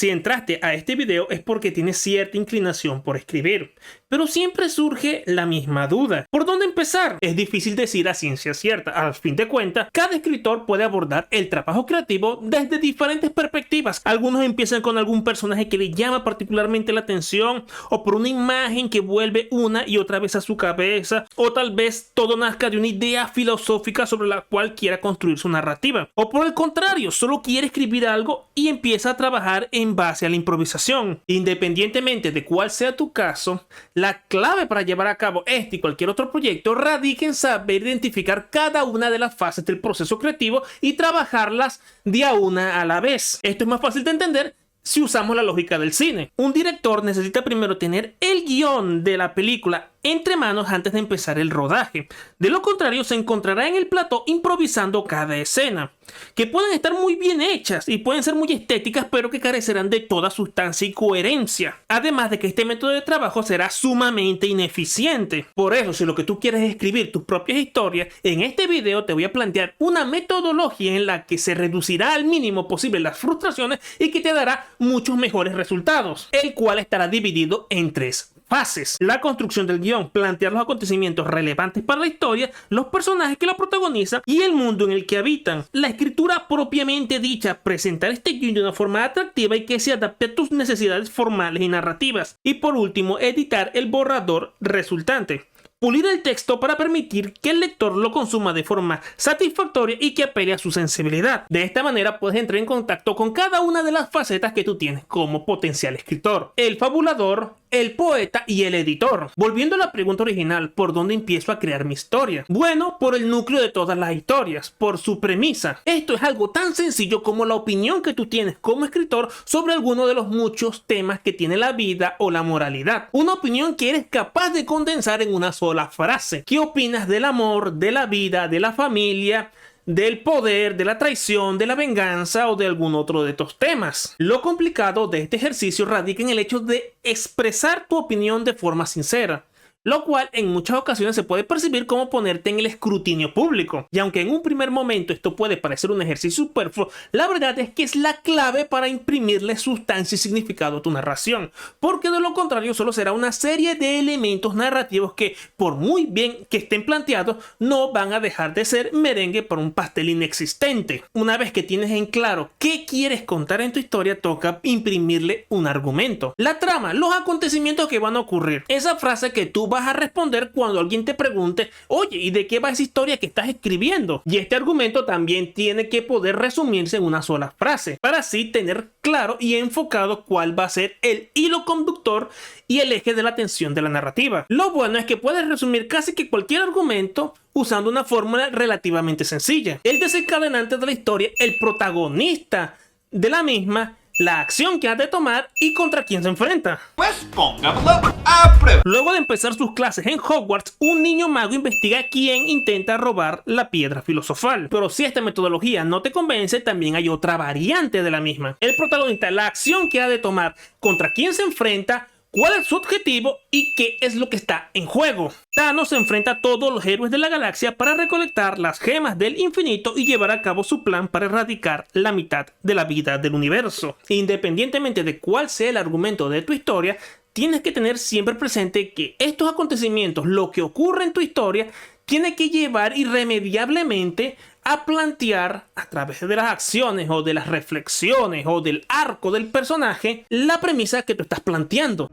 Si entraste a este video es porque tienes cierta inclinación por escribir, pero siempre surge la misma duda. ¿Por dónde empezar? Es difícil decir a ciencia cierta. A fin de cuentas, cada escritor puede abordar el trabajo creativo desde diferentes perspectivas. Algunos empiezan con algún personaje que le llama particularmente la atención, o por una imagen que vuelve una y otra vez a su cabeza, o tal vez todo nazca de una idea filosófica sobre la cual quiera construir su narrativa. O por el contrario, solo quiere escribir algo y empieza a trabajar en base a la improvisación. Independientemente de cuál sea tu caso, la clave para llevar a cabo este y cualquier otro proyecto radica en saber identificar cada una de las fases del proceso creativo y trabajarlas de a una a la vez. Esto es más fácil de entender si usamos la lógica del cine. Un director necesita primero tener el guión de la película entre manos antes de empezar el rodaje. De lo contrario, se encontrará en el plató improvisando cada escena, que pueden estar muy bien hechas y pueden ser muy estéticas, pero que carecerán de toda sustancia y coherencia. Además de que este método de trabajo será sumamente ineficiente. Por eso, si lo que tú quieres es escribir tus propias historias, en este video te voy a plantear una metodología en la que se reducirá al mínimo posible las frustraciones y que te dará muchos mejores resultados, el cual estará dividido en 3 fases: la construcción del guión, plantear los acontecimientos relevantes para la historia, los personajes que la protagonizan y el mundo en el que habitan. La escritura propiamente dicha, presentar este guión de una forma atractiva y que se adapte a tus necesidades formales y narrativas. Y por último, editar el borrador resultante. Pulir el texto para permitir que el lector lo consuma de forma satisfactoria y que apele a su sensibilidad. De esta manera puedes entrar en contacto con cada una de las facetas que tú tienes como potencial escritor: el fabulador, el poeta y el editor. Volviendo a la pregunta original, ¿por dónde empiezo a crear mi historia? Bueno, por el núcleo de todas las historias, por su premisa. Esto es algo tan sencillo como la opinión que tú tienes como escritor sobre alguno de los muchos temas que tiene la vida o la moralidad. Una opinión que eres capaz de condensar en una sola frase. ¿Qué opinas del amor, de la vida, de la familia, del poder, de la traición, de la venganza o de algún otro de estos temas? Lo complicado de este ejercicio radica en el hecho de expresar tu opinión de forma sincera, lo cual en muchas ocasiones se puede percibir como ponerte en el escrutinio público. Y aunque en un primer momento esto puede parecer un ejercicio superfluo, la verdad es que es la clave para imprimirle sustancia y significado a tu narración, porque de lo contrario solo será una serie de elementos narrativos que, por muy bien que estén planteados, no van a dejar de ser merengue para un pastel inexistente. Una vez que tienes en claro qué quieres contar en tu historia, toca imprimirle un argumento, la trama, los acontecimientos que van a ocurrir, esa frase que tú vas a responder cuando alguien te pregunte: oye, ¿y de qué va esa historia que estás escribiendo? Y este argumento también tiene que poder resumirse en una sola frase, para así tener claro y enfocado cuál va a ser el hilo conductor y el eje de la atención de la narrativa. Lo bueno es que puedes resumir casi que cualquier argumento usando una fórmula relativamente sencilla: el desencadenante de la historia, el protagonista de la misma, la acción que ha de tomar y contra quién se enfrenta. Pues pongámoslo a prueba. Luego de empezar sus clases en Hogwarts, un niño mago investiga quién intenta robar la piedra filosofal. Pero si esta metodología no te convence, también hay otra variante de la misma: el protagonista, la acción que ha de tomar, contra quién se enfrenta, cuál es su objetivo y qué es lo que está en juego. Thanos se enfrenta a todos los héroes de la galaxia para recolectar las gemas del infinito y llevar a cabo su plan para erradicar la mitad de la vida del universo. Independientemente de cuál sea el argumento de tu historia, tienes que tener siempre presente que estos acontecimientos, lo que ocurre en tu historia, tiene que llevar irremediablemente a plantear, a través de las acciones o de las reflexiones o del arco del personaje, la premisa que tú estás planteando.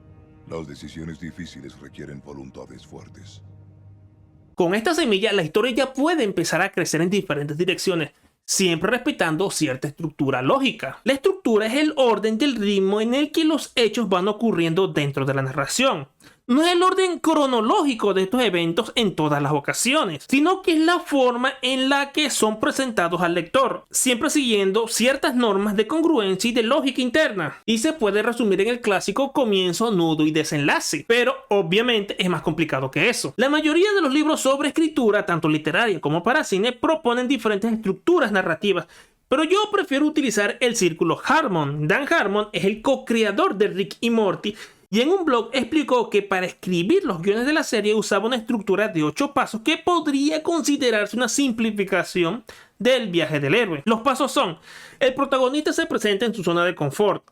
Las decisiones difíciles requieren voluntades fuertes. Con esta semilla, la historia ya puede empezar a crecer en diferentes direcciones, siempre respetando cierta estructura lógica. La estructura es el orden del ritmo en el que los hechos van ocurriendo dentro de la narración. No es el orden cronológico de estos eventos en todas las ocasiones, sino que es la forma en la que son presentados al lector, siempre siguiendo ciertas normas de congruencia y de lógica interna. Y se puede resumir en el clásico comienzo, nudo y desenlace, pero obviamente es más complicado que eso. La mayoría de los libros sobre escritura, tanto literaria como para cine, proponen diferentes estructuras narrativas, pero yo prefiero utilizar el círculo Harmon. Dan Harmon es el co-creador de Rick y Morty, y en un blog explicó que para escribir los guiones de la serie usaba una estructura de 8 pasos que podría considerarse una simplificación del viaje del héroe. Los pasos son: el protagonista se presenta en su zona de confort,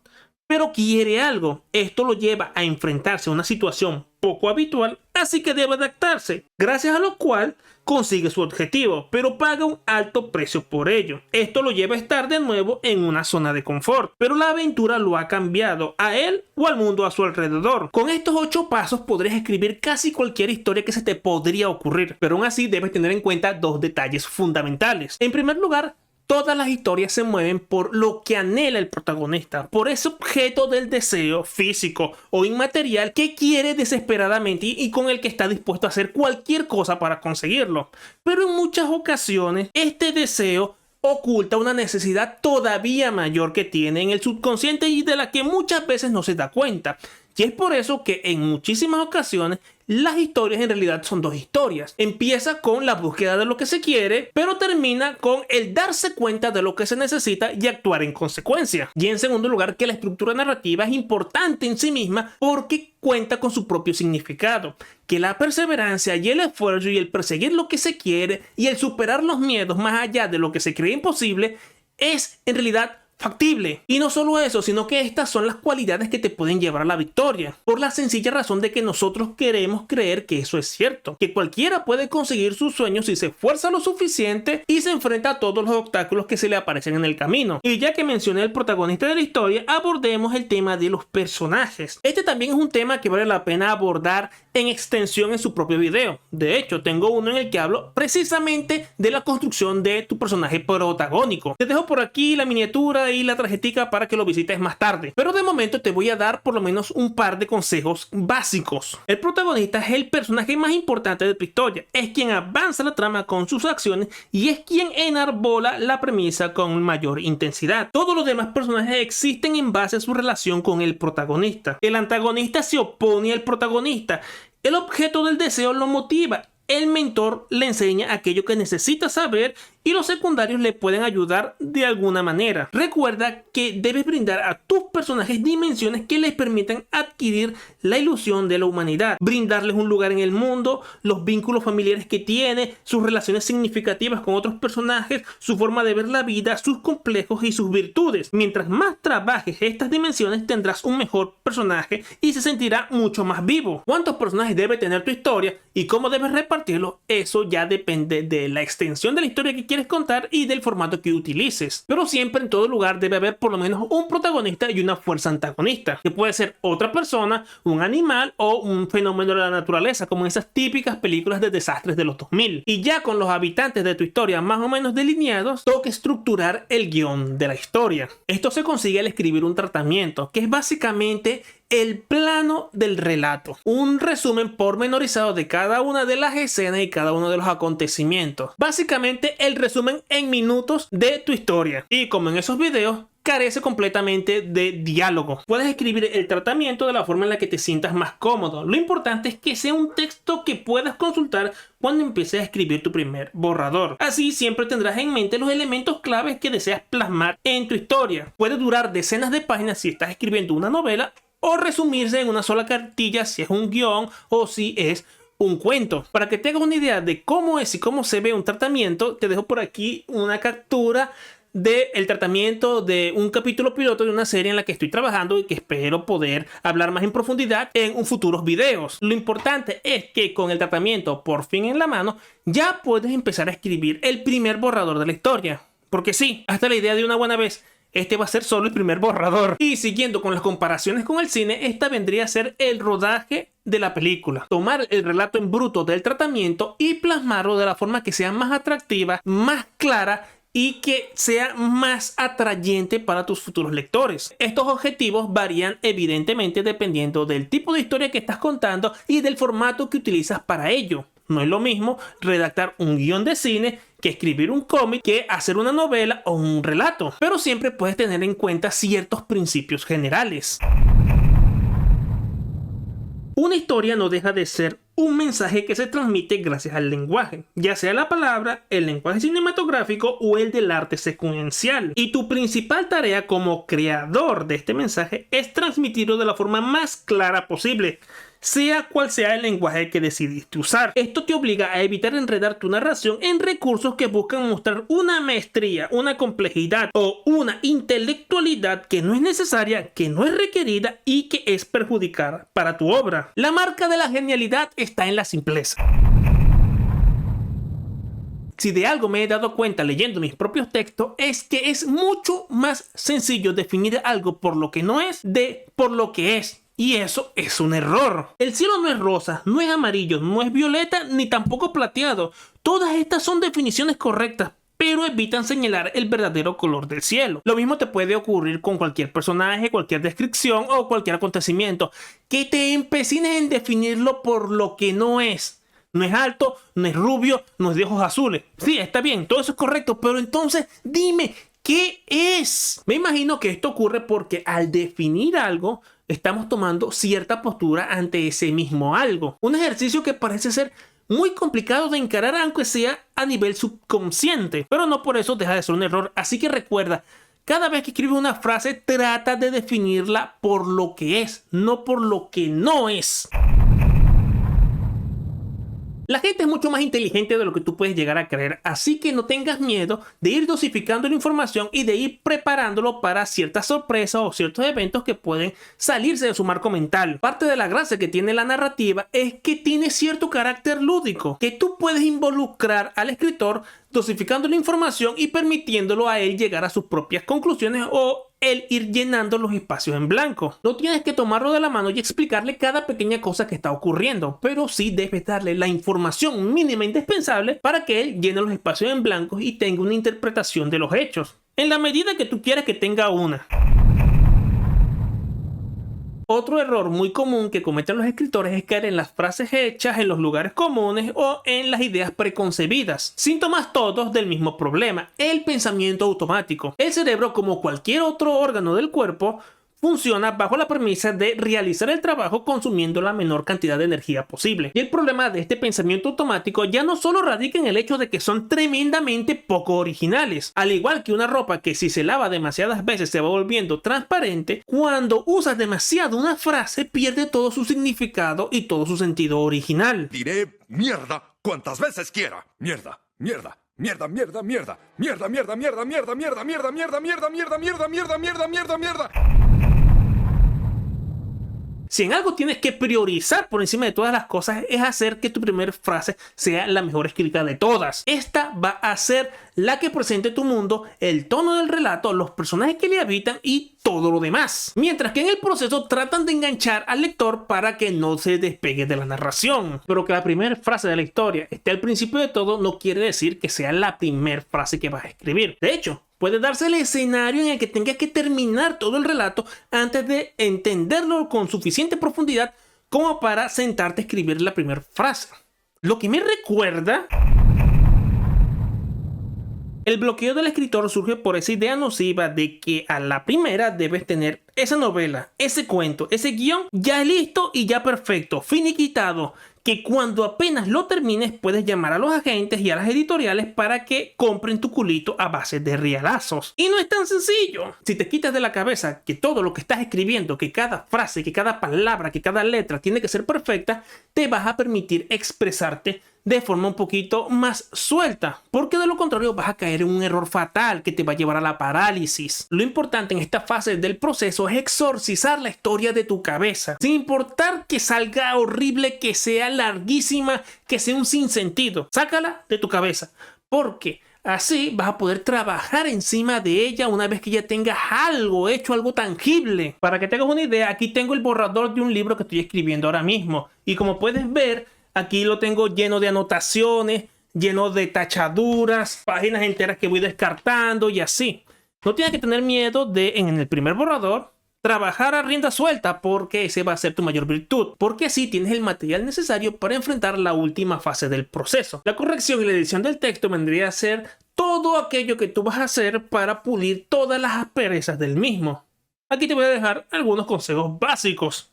pero quiere algo. Esto lo lleva a enfrentarse a una situación poco habitual, así que debe adaptarse, gracias a lo cual consigue su objetivo, pero paga un alto precio por ello. Esto lo lleva a estar de nuevo en una zona de confort, pero la aventura lo ha cambiado a él o al mundo a su alrededor. Con estos 8 pasos podrías escribir casi cualquier historia que se te podría ocurrir, pero aún así debes tener en cuenta 2 detalles fundamentales. En primer lugar, todas las historias se mueven por lo que anhela el protagonista, por ese objeto del deseo físico o inmaterial que quiere desesperadamente y con el que está dispuesto a hacer cualquier cosa para conseguirlo. Pero en muchas ocasiones este deseo oculta una necesidad todavía mayor que tiene en el subconsciente y de la que muchas veces no se da cuenta. Y es por eso que en muchísimas ocasiones las historias en realidad son 2 historias. Empieza con la búsqueda de lo que se quiere, pero termina con el darse cuenta de lo que se necesita y actuar en consecuencia. Y en segundo lugar, que la estructura narrativa es importante en sí misma porque cuenta con su propio significado. Que la perseverancia y el esfuerzo y el perseguir lo que se quiere y el superar los miedos más allá de lo que se cree imposible es en realidad factible. Y no solo eso, sino que estas son las cualidades que te pueden llevar a la victoria, por la sencilla razón de que nosotros queremos creer que eso es cierto, que cualquiera puede conseguir sus sueños si se esfuerza lo suficiente y se enfrenta a todos los obstáculos que se le aparecen en el camino. Y ya que mencioné al protagonista de la historia, abordemos el tema de los personajes. Este también es un tema que vale la pena abordar en extensión en su propio video. De hecho, tengo uno en el que hablo precisamente de la construcción de tu personaje protagónico. Te dejo por aquí la miniatura y la tarjetica para que lo visites más tarde, pero de momento te voy a dar por lo menos un par de consejos básicos. El protagonista es el personaje más importante de tu historia, es quien avanza la trama con sus acciones y es quien enarbola la premisa con mayor intensidad. Todos los demás personajes existen en base a su relación con el protagonista. El antagonista se opone al protagonista, el objeto del deseo lo motiva, el mentor le enseña aquello que necesita saber y los secundarios le pueden ayudar de alguna manera. Recuerda que debes brindar a tus personajes dimensiones que les permitan adquirir la ilusión de la humanidad, brindarles un lugar en el mundo, los vínculos familiares que tiene, sus relaciones significativas con otros personajes, su forma de ver la vida, sus complejos y sus virtudes. Mientras más trabajes estas dimensiones, tendrás un mejor personaje y se sentirá mucho más vivo. ¿Cuántos personajes debe tener tu historia y cómo debes repartirlo? Eso ya depende de la extensión de la historia que quieres contar y del formato que utilices. Pero siempre en todo lugar debe haber por lo menos un protagonista y una fuerza antagonista, que puede ser otra persona, un animal o un fenómeno de la naturaleza, como en esas típicas películas de desastres de los 2000. Y ya con los habitantes de tu historia más o menos delineados, toca estructurar el guión de la historia. Esto se consigue al escribir un tratamiento, que es básicamente el plano del relato, un resumen pormenorizado de cada una de las escenas y cada uno de los acontecimientos, básicamente el resumen en minutos de tu historia. Y como en esos videos, carece completamente de diálogo. Puedes escribir el tratamiento de la forma en la que te sientas más cómodo. Lo importante es que sea un texto que puedas consultar cuando empieces a escribir tu primer borrador. Así siempre tendrás en mente los elementos claves que deseas plasmar en tu historia. Puede durar decenas de páginas si estás escribiendo una novela o resumirse en una sola cartilla si es un guión o si es un cuento. Para que te hagas una idea de cómo es y cómo se ve un tratamiento, te dejo por aquí una captura del tratamiento de un capítulo piloto de una serie en la que estoy trabajando y que espero poder hablar más en profundidad en un futuros videos. Lo importante es que con el tratamiento por fin en la mano, ya puedes empezar a escribir el primer borrador de la historia. Porque sí, hasta la idea de una buena vez, este va a ser solo el primer borrador. Y siguiendo con las comparaciones con el cine, esta vendría a ser el rodaje de la película. Tomar el relato en bruto del tratamiento y plasmarlo de la forma que sea más atractiva, más clara y que sea más atrayente para tus futuros lectores. Estos objetivos varían evidentemente dependiendo del tipo de historia que estás contando y del formato que utilizas para ello. No es lo mismo redactar un guión de cine que escribir un cómic, que hacer una novela o un relato. Pero siempre puedes tener en cuenta ciertos principios generales. Una historia no deja de ser un mensaje que se transmite gracias al lenguaje, ya sea la palabra, el lenguaje cinematográfico o el del arte secuencial. Y tu principal tarea como creador de este mensaje es transmitirlo de la forma más clara posible. sea cual sea el lenguaje que decidiste usar. Esto te obliga a evitar enredar tu narración en recursos que buscan mostrar una maestría, una complejidad o una intelectualidad que no es necesaria, que no es requerida y que es perjudicial para tu obra. La marca de la genialidad está en la simpleza. Si de algo me he dado cuenta leyendo mis propios textos es que es mucho más sencillo definir algo por lo que no es de por lo que es. Y eso es un error. El cielo no es rosa, no es amarillo, no es violeta, ni tampoco plateado. Todas estas son definiciones correctas, pero evitan señalar el verdadero color del cielo. Lo mismo te puede ocurrir con cualquier personaje, cualquier descripción o cualquier acontecimiento. Que te empecines en definirlo por lo que no es. No es alto, no es rubio, no es de ojos azules. Sí, está bien, todo eso es correcto, pero entonces dime, ¿qué es? Me imagino que esto ocurre porque al definir algo, estamos tomando cierta postura ante ese mismo algo. Un ejercicio que parece ser muy complicado de encarar, aunque sea a nivel subconsciente, pero no por eso deja de ser un error. Así que recuerda, cada vez que escribes una frase, trata de definirla por lo que es, no por lo que no es. La gente es mucho más inteligente de lo que tú puedes llegar a creer, así que no tengas miedo de ir dosificando la información y de ir preparándolo para ciertas sorpresas o ciertos eventos que pueden salirse de su marco mental. Parte de la gracia que tiene la narrativa es que tiene cierto carácter lúdico, que tú puedes involucrar al escritor dosificando la información y permitiéndolo a él llegar a sus propias conclusiones o el ir llenando los espacios en blanco. No tienes que tomarlo de la mano y explicarle cada pequeña cosa que está ocurriendo, pero sí debes darle la información mínima indispensable para que él llene los espacios en blanco y tenga una interpretación de los hechos, en la medida que tú quieras que tenga una. Otro error muy común que cometen los escritores es caer en las frases hechas en los lugares comunes o en las ideas preconcebidas. Síntomas todos del mismo problema, el pensamiento automático. El cerebro, como cualquier otro órgano del cuerpo, funciona bajo la premisa de realizar el trabajo consumiendo la menor cantidad de energía posible. Y el problema de este pensamiento automático ya no solo radica en el hecho de que son tremendamente poco originales. Al igual que una ropa que si se lava demasiadas veces se va volviendo transparente, cuando usas demasiado una frase pierde todo su significado y todo su sentido original. Diré mierda cuantas veces quiera. Mierda, mierda. Mierda, mierda, mierda. Mierda, mierda, mierda, mierda, mierda, mierda, mierda, mierda, mierda, mierda, mierda, mierda, mierda, mierda. Si en algo tienes que priorizar por encima de todas las cosas es hacer que tu primera frase sea la mejor escrita de todas. Esta va a ser la que presente tu mundo, el tono del relato, los personajes que le habitan y todo lo demás. Mientras que en el proceso tratan de enganchar al lector para que no se despegue de la narración. Pero que la primera frase de la historia esté al principio de todo no quiere decir que sea la primera frase que vas a escribir. De hecho, puede darse el escenario en el que tengas que terminar todo el relato antes de entenderlo con suficiente profundidad como para sentarte a escribir la primera frase. Lo que me recuerda... El bloqueo del escritor surge por esa idea nociva de que a la primera debes tener esa novela, ese cuento, ese guión ya listo y ya perfecto, finiquitado, que cuando apenas lo termines puedes llamar a los agentes y a las editoriales para que compren tu culito a base de rialazos. Y no es tan sencillo. Si te quitas de la cabeza que todo lo que estás escribiendo, que cada frase, que cada palabra, que cada letra tiene que ser perfecta, te vas a permitir expresarte de forma un poquito más suelta, porque de lo contrario vas a caer en un error fatal que te va a llevar a la parálisis. Lo importante en esta fase del proceso es exorcizar la historia de tu cabeza, sin importar que salga horrible, que sea larguísima, que sea un sinsentido. Sácala de tu cabeza, porque así vas a poder trabajar encima de ella una vez que ya tengas algo hecho, algo tangible. Para que te hagas una idea, aquí tengo el borrador de un libro que estoy escribiendo ahora mismo, y como puedes ver, aquí lo tengo lleno de anotaciones, lleno de tachaduras, páginas enteras que voy descartando y así. No tienes que tener miedo de, en el primer borrador, trabajar a rienda suelta, porque ese va a ser tu mayor virtud, porque así tienes el material necesario para enfrentar la última fase del proceso. La corrección y la edición del texto vendría a ser todo aquello que tú vas a hacer para pulir todas las asperezas del mismo. Aquí te voy a dejar algunos consejos básicos.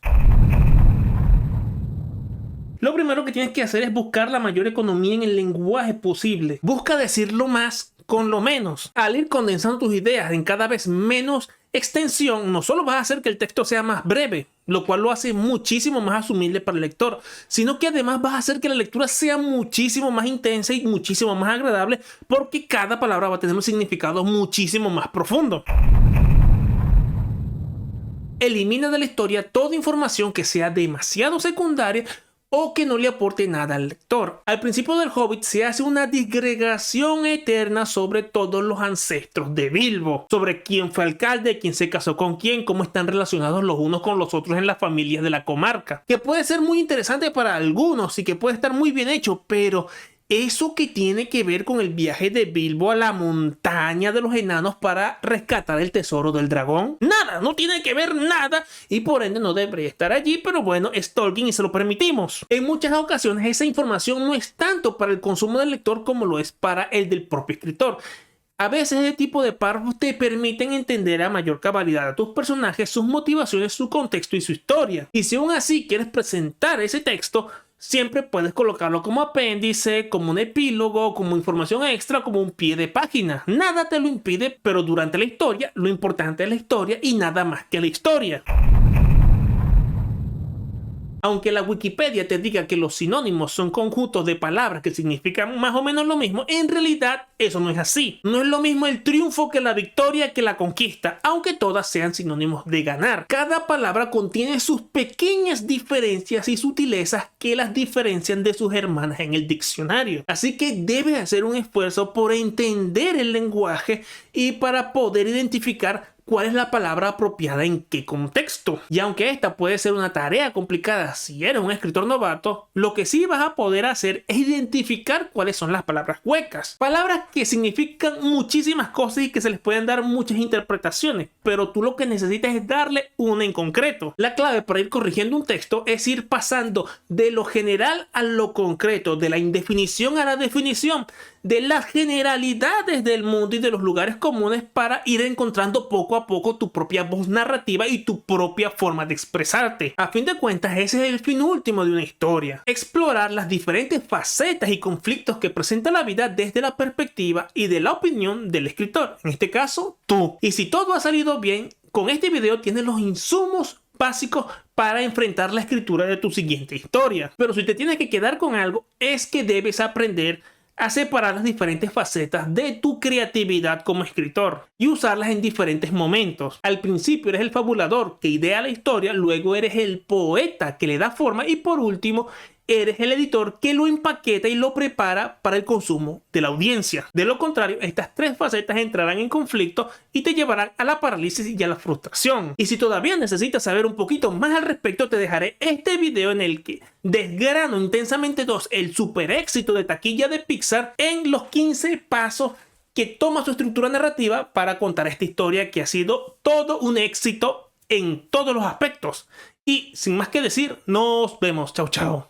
Lo primero que tienes que hacer es buscar la mayor economía en el lenguaje posible. Busca decir lo más con lo menos. Al ir condensando tus ideas en cada vez menos extensión, no solo vas a hacer que el texto sea más breve, lo cual lo hace muchísimo más asumible para el lector, sino que además vas a hacer que la lectura sea muchísimo más intensa y muchísimo más agradable, porque cada palabra va a tener un significado muchísimo más profundo. Elimina de la historia toda información que sea demasiado secundaria o que no le aporte nada al lector. Al principio del Hobbit se hace una digregación eterna sobre todos los ancestros de Bilbo, sobre quién fue alcalde, quién se casó con quién, cómo están relacionados los unos con los otros en las familias de la comarca, que puede ser muy interesante para algunos y que puede estar muy bien hecho, pero ¿eso que tiene que ver con el viaje de Bilbo a la montaña de los enanos para rescatar el tesoro del dragón? Nada, no tiene que ver nada y por ende no debería estar allí, pero bueno, es Tolkien y se lo permitimos. En muchas ocasiones esa información no es tanto para el consumo del lector como lo es para el del propio escritor. A veces este tipo de párrafos te permiten entender a mayor cabalidad a tus personajes, sus motivaciones, su contexto y su historia. Y si aún así quieres presentar ese texto, siempre puedes colocarlo como apéndice, como un epílogo, como información extra, como un pie de página. Nada te lo impide, pero durante la historia, lo importante es la historia y nada más que la historia. Aunque la Wikipedia te diga que los sinónimos son conjuntos de palabras que significan más o menos lo mismo, en realidad eso no es así. No es lo mismo el triunfo que la victoria que la conquista, aunque todas sean sinónimos de ganar. Cada palabra contiene sus pequeñas diferencias y sutilezas que las diferencian de sus hermanas en el diccionario. Así que debes hacer un esfuerzo por entender el lenguaje y para poder identificar cuál es la palabra apropiada en qué contexto. Y aunque esta puede ser una tarea complicada si eres un escritor novato, lo que sí vas a poder hacer es identificar cuáles son las palabras huecas. Palabras que significan muchísimas cosas y que se les pueden dar muchas interpretaciones, pero tú lo que necesitas es darle una en concreto. La clave para ir corrigiendo un texto es ir pasando de lo general a lo concreto, de la indefinición a la definición, de las generalidades del mundo y de los lugares comunes para ir encontrando poco a poco tu propia voz narrativa y tu propia forma de expresarte. A fin de cuentas, ese es el fin último de una historia. Explorar las diferentes facetas y conflictos que presenta la vida desde la perspectiva y de la opinión del escritor, en este caso, tú. Y si todo ha salido bien, con este video tienes los insumos básicos para enfrentar la escritura de tu siguiente historia. Pero si te tienes que quedar con algo, es que debes aprender a separar las diferentes facetas de tu creatividad como escritor y usarlas en diferentes momentos. Al principio eres el fabulador que idea la historia, luego eres el poeta que le da forma y por último eres el editor que lo empaqueta y lo prepara para el consumo de la audiencia. De lo contrario, estas tres facetas entrarán en conflicto y te llevarán a la parálisis y a la frustración. Y si todavía necesitas saber un poquito más al respecto, te dejaré este video en el que desgrano intensamente 2, el super éxito de taquilla de Pixar, en los 15 pasos que toma su estructura narrativa para contar esta historia que ha sido todo un éxito en todos los aspectos. Y sin más que decir, nos vemos. Chao, chao.